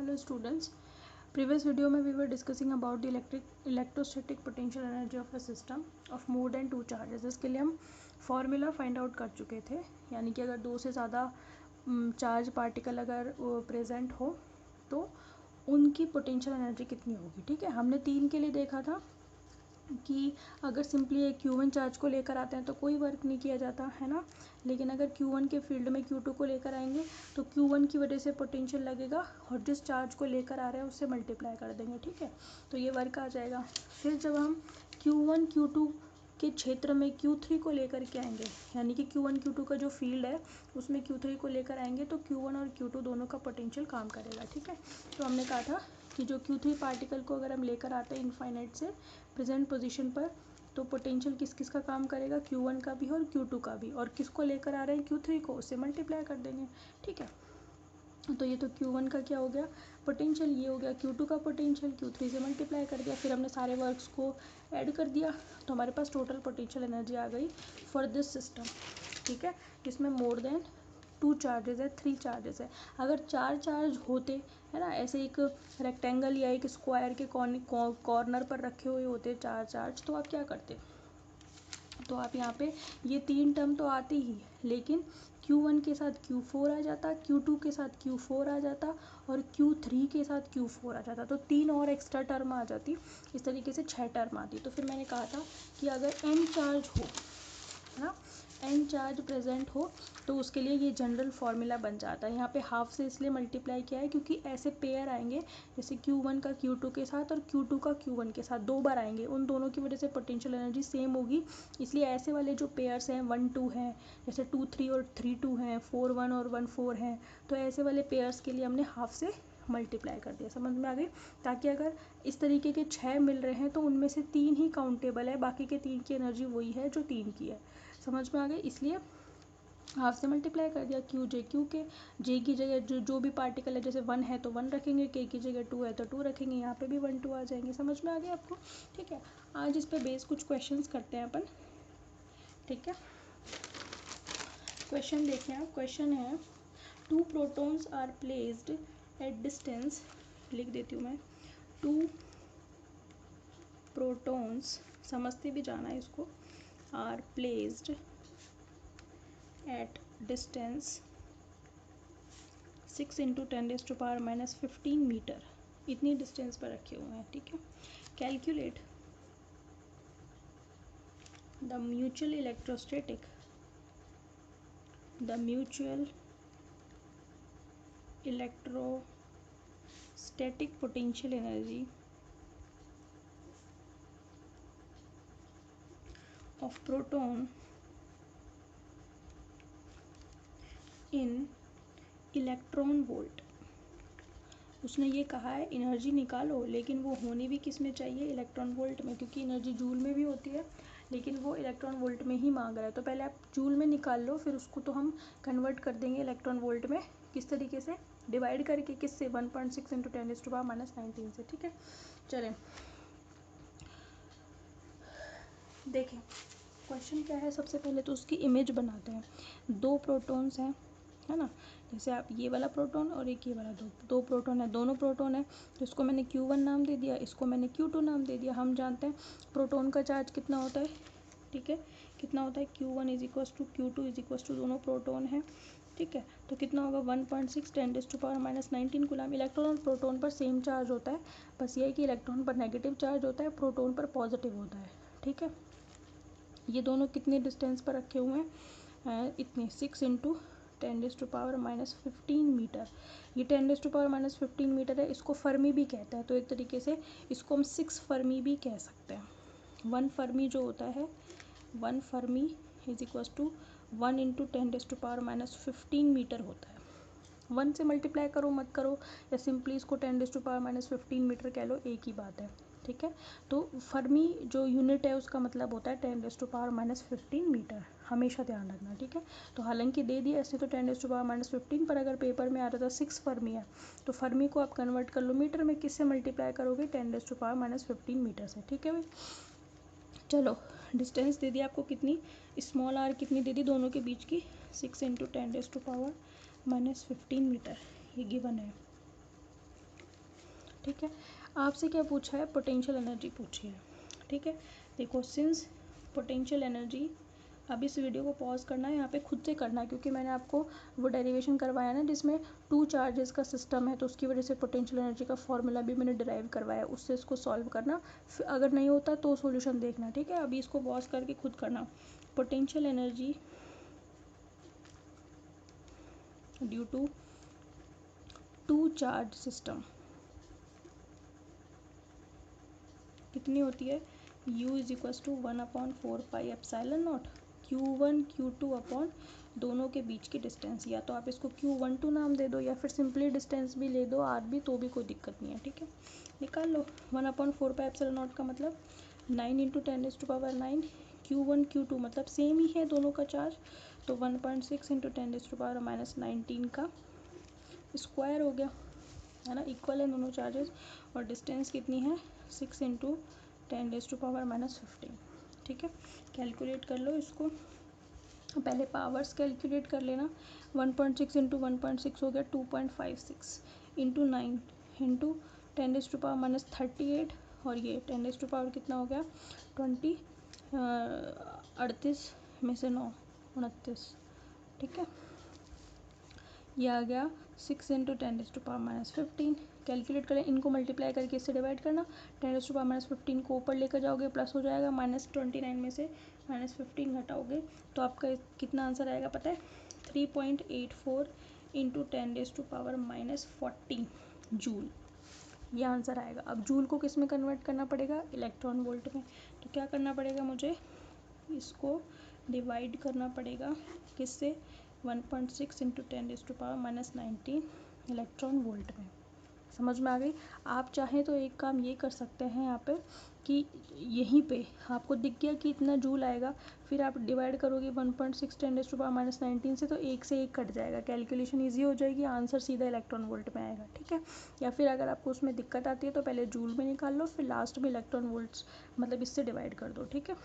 Hello students. Previous video में we were discussing about the electrostatic potential energy of a system of more than 2 charges. इसके लिए हम formula find out कर चुके थे, यानी कि अगर 2 से ज़्यादा चार्ज पार्टिकल अगर प्रेजेंट हो तो उनकी पोटेंशियल एनर्जी कितनी होगी. ठीक है, हमने 3 के लिए देखा था कि अगर सिंपली एक Q1 चार्ज को लेकर आते हैं तो कोई वर्क नहीं किया जाता है ना, लेकिन अगर Q1 के फील्ड में Q2 को लेकर आएंगे तो Q1 की वजह से पोटेंशियल लगेगा और जिस चार्ज को लेकर आ रहे हैं उससे मल्टीप्लाई कर देंगे. ठीक है, तो ये वर्क आ जाएगा. फिर जब हम Q1 Q2 के क्षेत्र में Q3 को लेकर के आएंगे, यानी कि Q1 Q2 का जो फील्ड है उसमें Q3 को लेकर आएंगे तो Q1 और Q2 दोनों का पोटेंशियल काम करेगा. ठीक है, तो हमने कहा था कि जो Q3 पार्टिकल को अगर हम लेकर आते हैं इनफाइनाइट से प्रेजेंट पोजीशन पर तो पोटेंशियल किस किस का काम करेगा, Q1 का भी और Q2 का भी, और किसको लेकर आ रहे हैं Q3 को, उससे मल्टीप्लाई कर देंगे. ठीक है, तो ये तो Q1 का क्या हो गया पोटेंशियल, ये हो गया Q2 का पोटेंशियल, Q3 से मल्टीप्लाई कर दिया, फिर हमने सारे वर्क्स को ऐड कर दिया तो हमारे पास टोटल पोटेंशियल एनर्जी आ गई फॉर दिस सिस्टम. ठीक है, इसमें मोर देन 2 चार्जेस है, 3 चार्जेस है. अगर 4 चार्ज होते है ना, ऐसे एक रेक्टेंगल या एक स्क्वायर के कॉर्नर पर रखे हुए होते 4 चार्ज, तो आप क्या करते, तो आप यहाँ पे ये 3 टर्म तो आती ही, लेकिन Q1 के साथ Q4 आ जाता, Q2 के साथ Q4 आ जाता और Q3 के साथ Q4 आ जाता, तो 3 और एक्स्ट्रा टर्म आ जाती. इस तरीके से 6 टर्म आती. तो फिर मैंने कहा था कि अगर n चार्ज हो ना, n चार्ज प्रेजेंट हो तो उसके लिए ये जनरल फार्मूला बन जाता है. यहाँ पे हाफ से इसलिए मल्टीप्लाई किया है क्योंकि ऐसे पेयर आएंगे, जैसे Q1 का Q2 के साथ और Q2 का Q1 के साथ 2 बार आएंगे, उन दोनों की वजह से पोटेंशियल एनर्जी सेम होगी. इसलिए ऐसे वाले जो पेयर्स हैं 1 2 हैं, जैसे 2 3 और 3 2 हैं, 4 1 और 1 4 हैं, तो ऐसे वाले पेयर्स के लिए हमने हाफ से मल्टीप्लाई कर दिया. समझ में आ गई, ताकि अगर इस तरीके के 6 मिल रहे हैं तो उनमें से 3 ही काउंटेबल है, बाकी के 3 की एनर्जी वही है जो 3 की है. समझ में आ गई, इसलिए हाफ से मल्टीप्लाई कर दिया. क्यू के जे की जगह जो भी पार्टिकल है, जैसे 1 है तो 1 रखेंगे, के की जगह 2 है तो 2 रखेंगे, यहाँ पे भी 1 2 आ जाएंगे. समझ में आ गया आपको. ठीक है, आज इस पे बेस कुछ क्वेश्चंस करते हैं अपन. ठीक है, क्वेश्चन देखिए आप. क्वेश्चन है 2 protons are placed at distance, लिख देती हूँ मैं, 2 प्रोटॉन्स, समझते भी जाना है इसको, are placed at distance 6 × 10⁻⁻15 metre, इतनी डिस्टेंस पर रखे हुए हैं. ठीक है, calculate the mutual electrostatic potential energy of proton in electron volt. उसने ये कहा है एनर्जी निकालो, लेकिन वो होनी भी किस में चाहिए, इलेक्ट्रॉन वोल्ट में, क्योंकि एनर्जी जूल में भी होती है लेकिन वो इलेक्ट्रॉन वोल्ट में ही मांग रहा है. तो पहले आप जूल में निकाल लो, फिर उसको तो हम कन्वर्ट कर देंगे इलेक्ट्रॉन वोल्ट में. किस तरीके से, डिवाइड करके, किससे, 1.6 × 10⁻⁻19 से. ठीक है, चलें देखें क्वेश्चन क्या है. सबसे पहले तो उसकी इमेज बनाते हैं. 2 प्रोटॉन्स हैं, है ना, जैसे आप ये वाला प्रोटॉन और एक ये वाला, दो प्रोटॉन है, दोनों प्रोटॉन है, तो इसको मैंने Q1 नाम दे दिया, इसको मैंने Q2 नाम दे दिया. हम जानते हैं प्रोटॉन का चार्ज कितना होता है. ठीक है, कितना होता है, Q1 = Q2 दोनों प्रोटॉन है. ठीक है, तो कितना होगा 1.6 10⁻⁻19 कूलम. इलेक्ट्रॉन और प्रोटॉन पर सेम चार्ज होता है, बस ये है कि इलेक्ट्रॉन पर नेगेटिव चार्ज होता है, प्रोटॉन पर पॉजिटिव होता है. ठीक है, ये दोनों कितने डिस्टेंस पर रखे हुए हैं, इतने 6 × 10⁻⁻15 मीटर. ये 10⁻⁻15 मीटर है, इसको फर्मी भी कहते हैं, तो एक तरीके से इसको हम 6 फर्मी भी कह सकते हैं. 1 फर्मी जो होता है, 1 फर्मी = 1 × 10⁻⁻15 मीटर होता है. 1 से मल्टीप्लाई करो मत करो, या सिंपली इसको 10⁻⁻15 मीटर कह लो, एक ही बात है. ठीक है, तो फर्मी जो यूनिट है उसका मतलब होता है 10⁻⁻15 मीटर, हमेशा ध्यान रखना. ठीक है, तो हालांकि दे दिया ऐसे तो 10⁻⁻15, पर अगर पेपर में आ रहा था 6 फर्मी है तो फर्मी को आप कन्वर्ट कर लो मीटर में, किससे मल्टीप्लाई करोगे, 10⁻⁻15 मीटर से. ठीक है भाई, चलो डिस्टेंस दे दी आपको कितनी, स्मॉल आर कितनी दे दी दोनों के बीच की, 6 × 10⁻⁻15 मीटर, ये गिवन है. ठीक है। आपसे क्या पूछा है, पोटेंशियल एनर्जी पूछी है, ठीक है। देखो सिंस पोटेंशियल एनर्जी, अब इस वीडियो को पॉज करना है, यहाँ पे खुद से करना है, क्योंकि मैंने आपको वो डेरिवेशन करवाया ना जिसमें 2 चार्जेस का सिस्टम है, तो उसकी वजह से पोटेंशियल एनर्जी का फॉर्मूला भी मैंने डिराइव करवाया, उससे इसको सॉल्व करना, अगर नहीं होता तो सॉल्यूशन देखना, ठीक है। अभी इसको पॉज करके खुद करना। Potential energy due to 2 charge system कितनी होती है, U is equals to 1/4πε0 Q1 Q2 upon दोनों के बीच की डिस्टेंस, या तो आप इसको Q12 नाम दे दो या फिर सिंपली डिस्टेंस भी ले दो R भी, तो भी कोई दिक्कत नहीं है, ठीक है। निकाल लो 1/4πε0 का मतलब 9 × 10⁻⁹ Q1 Q2 मतलब सेम ही है दोनों का चार्ज, तो 1.6 × 10⁻⁻19 का स्क्वायर हो गया, है ना, इक्वल है दोनों चार्जेस। और डिस्टेंस कितनी है, 6 × 10⁻⁻15, ठीक है। कैलकुलेट कर लो इसको, पहले पावर्स कैलकुलेट कर लेना। 1.6 × 1.6 हो गया 2.56 इंटू 9 इंटू 10⁻⁻38, और ये 10 कितना हो गया 20, 38 में से 9 29, ठीक है। ये आ गया 6 × 10⁻⁻15। कैलकुलेट करें, इनको मल्टीप्लाई करके इससे डिवाइड करना, 10⁻⁻15 को ऊपर लेकर जाओगे प्लस हो जाएगा, -29 में से -15 घटाओगे तो आपका कितना आंसर आएगा पता है, 3.84 × 10⁻⁻14 जूल, ये आंसर आएगा। अब जूल को किस में कन्वर्ट करना पड़ेगा, इलेक्ट्रॉन वोल्ट में। तो क्या करना पड़ेगा मुझे, इसको डिवाइड करना पड़ेगा किससे, 1.6 × 10⁻⁻19 इलेक्ट्रॉन वोल्ट में। समझ में आ गई। आप चाहें तो एक काम ये कर सकते हैं यहाँ पे कि यहीं पे आपको दिख गया कि इतना जूल आएगा, फिर आप डिवाइड करोगे 1.6 10⁻⁻19 से, तो एक से एक कट जाएगा, कैलकुलेशन ईजी हो जाएगी, आंसर सीधा इलेक्ट्रॉन वोल्ट में आएगा, ठीक है। या फिर अगर आपको उसमें दिक्कत आती है तो पहले जूल में निकाल लो, फिर लास्ट में इलेक्ट्रॉन वोल्ट्स मतलब इससे डिवाइड कर दो, ठीक है।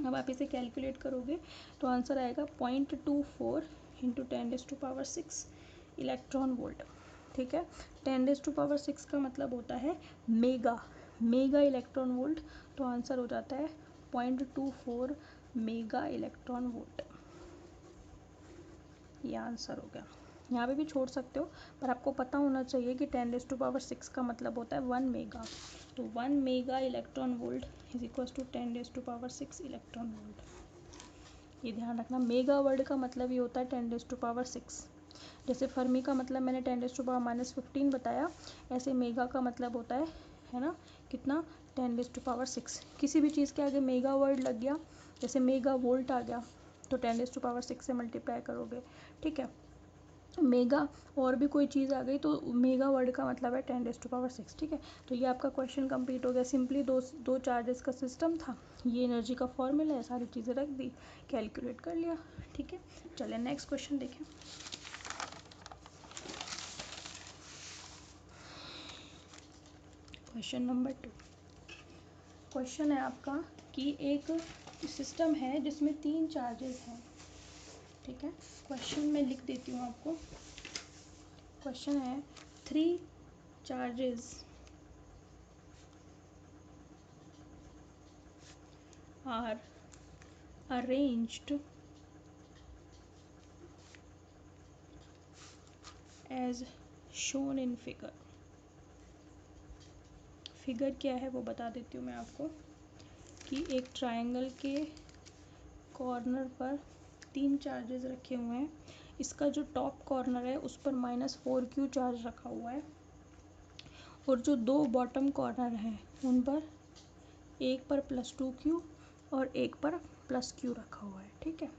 अब आप इसे कैलकुलेट करोगे तो आंसर आएगा 0.24 × 10⁻6 इलेक्ट्रॉन वोल्ट, ठीक है। 10⁻6 का मतलब होता है मेगा इलेक्ट्रॉन वोल्ट, तो आंसर हो जाता है 0.24 मेगा इलेक्ट्रॉन वोल्ट, ये आंसर हो गया। यहाँ पे भी छोड़ सकते हो, पर आपको पता होना चाहिए कि 10⁻6 का मतलब होता है 1 मेगा, तो 1 mega electron volt is equals to 10⁻6 electron volt, ये ध्यान रखना। मेगा वर्ड का मतलब ये होता है 10⁻6, जैसे फर्मी का मतलब मैंने 10⁻⁻15 बताया, ऐसे मेगा का मतलब होता है ना, कितना, 10⁻6। किसी भी चीज़ के आगे मेगा वर्ड लग गया, जैसे मेगा वोल्ट आ गया, तो 10⁻6 से मल्टीप्लाई करोगे, ठीक है। मेगा और भी कोई चीज़ आ गई तो मेगा वर्ड का मतलब है 10⁻6, ठीक है। तो ये आपका क्वेश्चन कंप्लीट हो गया। सिंपली दो चार्जेस का सिस्टम था, ये एनर्जी का फॉर्मूला है, सारी चीज़ें रख दी, कैलकुलेट कर लिया, ठीक है। चलिए नेक्स्ट क्वेश्चन देखें। क्वेश्चन नंबर 2, क्वेश्चन है आपका कि एक सिस्टम है जिसमें 3 चार्जेस हैं, ठीक है। क्वेश्चन मैं लिख देती हूँ आपको। क्वेश्चन है 3 charges are arranged as shown in figure। Figure क्या है वो बता देती हूँ मैं आपको, कि एक ट्रायंगल के कॉर्नर पर 3 चार्जेस रखे हुए हैं। इसका जो टॉप कॉर्नर है उस पर -4q चार्ज रखा हुआ है, और जो 2 बॉटम कॉर्नर हैं उन पर एक पर +2q और एक पर +q रखा हुआ है, ठीक है।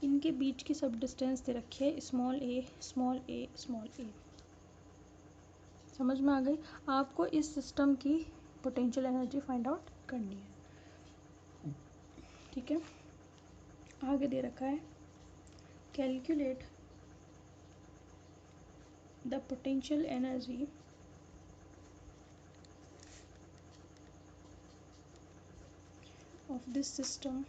इनके बीच की सब डिस्टेंस दे रखी है small a small a small a। समझ में आ गई। आपको इस सिस्टम की पोटेंशियल एनर्जी फाइंड आउट करनी है, ठीक है। आगे दे रखा है calculate the potential energy of this system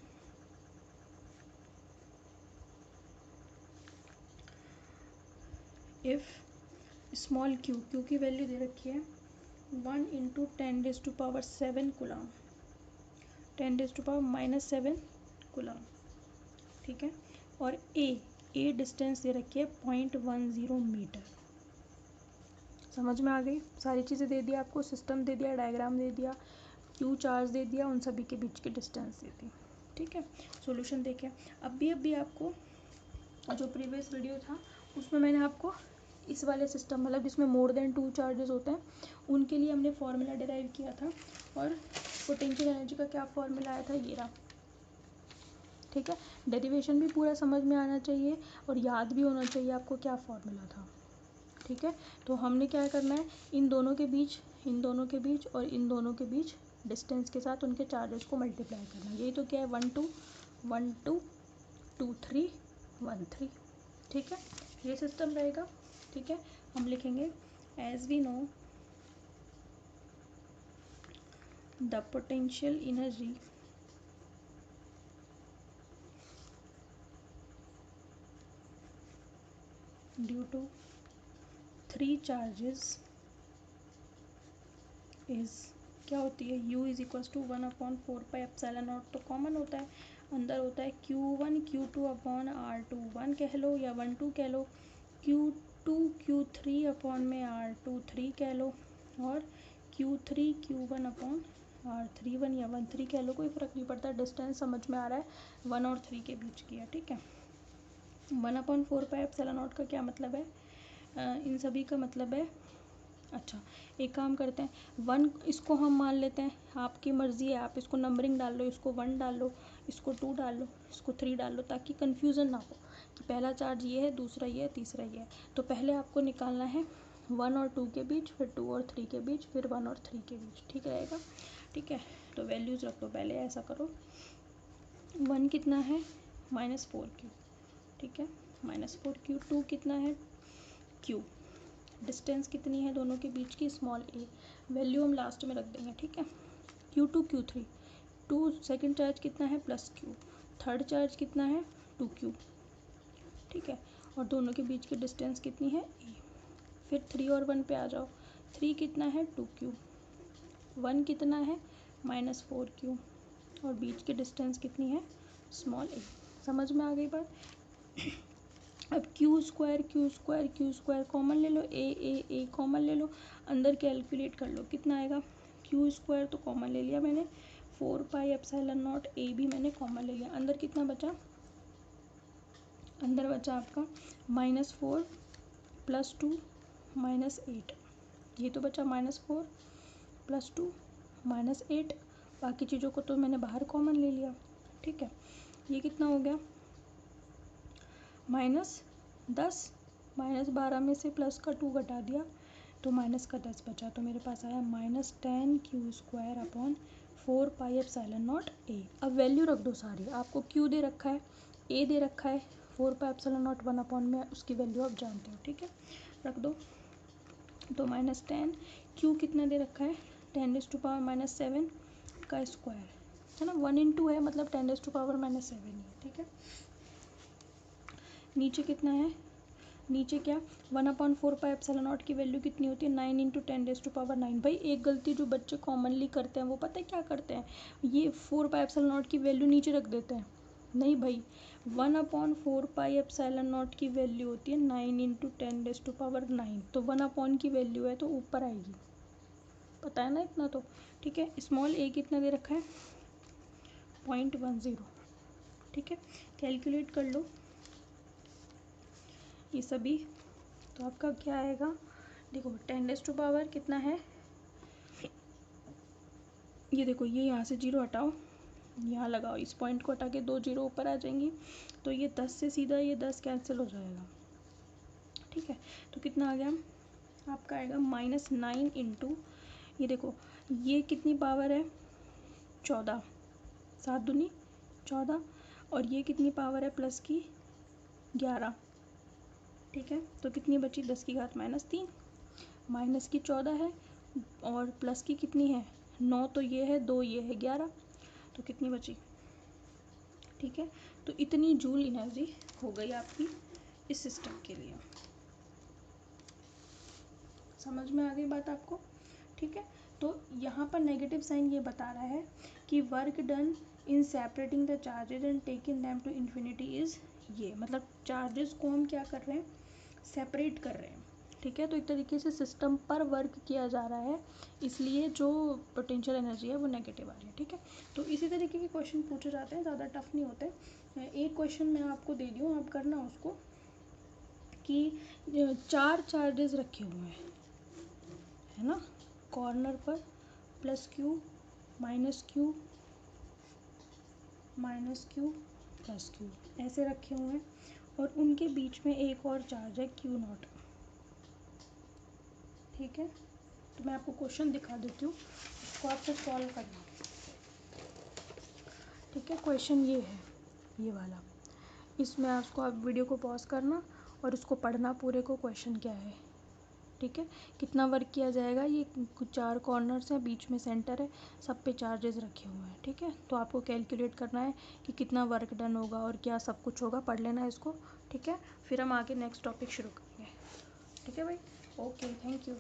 if small q की वैल्यू दे रखी है 1 इंटू 10⁻⁷ कूलम, 10⁻⁻7 कूलम, ठीक है। और ए डिस्टेंस दे रखी है 0.10 मीटर। समझ में आ गई? सारी चीज़ें दे दिया आपको, सिस्टम दे दिया, डायग्राम दे दिया, क्यू चार्ज दे दिया, उन सभी के बीच की डिस्टेंस दे दी, ठीक है। सॉल्यूशन देखें। अभी आपको जो प्रीवियस वीडियो था उसमें मैंने आपको इस वाले सिस्टम, मतलब जिसमें मोर देन 2 चार्जेस होते हैं, उनके लिए हमने फॉर्मूला डिराइव किया था। और पोटेंशियल एनर्जी का क्या फॉर्मूला आया था, ये रहा, ठीक है। डेरिवेशन भी पूरा समझ में आना चाहिए और याद भी होना चाहिए आपको क्या फॉर्मूला था, ठीक है। तो हमने क्या करना है, इन दोनों के बीच और इन दोनों के बीच डिस्टेंस के साथ उनके चार्जेस को मल्टीप्लाई करना। यही तो क्या है, 1 2 1 2 2 3 1 3, ठीक है। ये सिस्टम रहेगा, ठीक है। हम लिखेंगे as we know the potential energy due to 3 charges is, क्या होती है, u इज इक्वल्स टू 1/4πε0। तो कॉमन होता है, अंदर होता है Q1 Q2/R2, 1 कह लो या 1 2 कह लो, Q2 Q3/R2 3 कह लो, और Q3 Q1/R3 1 या 1 3 कह लो, कोई फ़र्क नहीं पड़ता। डिस्टेंस समझ में आ रहा है, 1 और 3 के बीच की है, ठीक है। 1/4πε0 का क्या मतलब है, इन सभी का मतलब है, अच्छा एक काम करते हैं, 1 इसको हम मान लेते हैं, आपकी मर्ज़ी है, आप इसको नंबरिंग डाल लो, इसको 1 डाल लो, इसको 2 डाल लो, इसको 3 डाल लो, ताकि कन्फ्यूज़न ना हो कि पहला चार्ज ये है, दूसरा ये है, तीसरा ये है। तो पहले आपको निकालना है 1 और 2 के बीच, फिर 2 और 3 के बीच, फिर 1 और 3 के बीच, ठीक रहेगा, ठीक है। तो वैल्यूज़ रख दो पहले, ऐसा करो। 1 कितना है, -4Q, ठीक है, -4Q। 2 कितना है, Q। डिस्टेंस कितनी है दोनों के बीच की, स्मॉल a। वैल्यू हम लास्ट में रख देंगे, ठीक है। Q2 Q3, 2 सेकेंड चार्ज कितना है, +Q। थर्ड चार्ज कितना है, 2Q, ठीक है। और दोनों के बीच की डिस्टेंस कितनी है, a। फिर 3 और 1 पे आ जाओ, 3 कितना है, 2Q, 1 कितना है, -4Q, और बीच की डिस्टेंस कितनी है, स्मॉल a। समझ में आ गई बात? अब क्यू स्क्वायर कॉमन ले लो, ए कॉमन ले लो, अंदर कैलकुलेट कर लो कितना आएगा। क्यू स्क्वायर तो कॉमन ले लिया मैंने, 4πε0 ए भी मैंने कॉमन ले लिया। अंदर कितना बचा, अंदर बचा आपका -4 +2 -8, ये तो बचा -4 +2 -8। बाकी चीज़ों को तो मैंने बाहर कॉमन ले लिया, ठीक है। ये कितना हो गया, -10, -12 में से प्लस का 2 घटा दिया तो माइनस का 10 बचा। तो मेरे पास आया -10Q²/4πε0 ए। अब वैल्यू रख दो सारी, आपको Q दे रखा है, ए दे रखा है, 4πε0 1 में उसकी वैल्यू आप जानते हो, ठीक है, रख दो। तो -10, Q कितना दे रखा है, 10⁻⁻7 का स्क्वायर, है ना, 1 × है मतलब 10⁻⁻7 ही है, ठीक है। नीचे कितना है, नीचे क्या, 1/4πε0 की वैल्यू कितनी होती है, 9 × 10⁻9। भाई एक गलती जो बच्चे कॉमनली करते हैं वो पता है क्या करते हैं, ये 4πε0 की वैल्यू नीचे रख देते हैं। नहीं भाई, 1/4πε0 की वैल्यू होती है 9 × 10⁻9। तो 1 की वैल्यू है तो ऊपर आएगी, पता है ना इतना तो, ठीक है। स्मॉल a कितना दे रखा है, 0.10, ठीक है। कैलकुलेट कर लो ये सभी, तो आपका क्या आएगा, देखो 10⁻, कितना है, ये देखो, ये यहाँ से 0 हटाओ, यहाँ लगाओ, इस पॉइंट को हटा के 2 0 ऊपर आ जाएंगी, तो ये 10 से सीधा ये 10 कैंसिल हो जाएगा, ठीक है। तो कितना आ गया, आपका आएगा -9 × ये देखो, ये कितनी पावर है, 14, 7 दूनी 14, और ये कितनी पावर है प्लस की, 11, ठीक है। तो कितनी बची, 10 की घात -3, माइनस की 14 है और प्लस की कितनी है, 9, तो ये है 2, ये है 11, तो कितनी बची, ठीक है। तो इतनी जूल एनर्जी हो गई आपकी इस सिस्टम के लिए। समझ में आ गई बात आपको, ठीक है। तो यहाँ पर नेगेटिव साइन ये बता रहा है कि work done in separating the charges and taking them to infinity is ये, मतलब चार्जेस को हम क्या कर रहे हैं, सेपरेट कर रहे हैं। ठीक है, तो एक तरीके से सिस्टम पर वर्क किया जा रहा है, इसलिए जो पोटेंशियल एनर्जी है वो नेगेटिव आ रही है। ठीक है, तो इसी तरीके के क्वेश्चन पूछे जाते हैं, ज़्यादा टफ नहीं होते। एक क्वेश्चन मैं आपको दे दी हूँ, आप करना उसको कि 4 चार्जेस रखे हुए हैं, है ना, कॉर्नर पर +q -q +q ऐसे रखे हुए हैं, और उनके बीच में एक और चार्ज है Q0। ठीक है, तो मैं आपको क्वेश्चन दिखा देती हूँ, इसको आपको सॉल्व करना। ठीक है, क्वेश्चन ये है, ये वाला, इसमें आप वीडियो को पॉज करना और उसको पढ़ना पूरे को, क्वेश्चन क्या है। ठीक है, कितना वर्क किया जाएगा, ये 4 कॉर्नर्स हैं, बीच में सेंटर है, सब पे चार्जेस रखे हुए हैं। ठीक है, तो आपको कैलकुलेट करना है कि कितना वर्क डन होगा और क्या सब कुछ होगा, पढ़ लेना है इसको। ठीक है, फिर हम आगे नेक्स्ट टॉपिक शुरू करेंगे। ठीक है भाई, ओके, थैंक यू।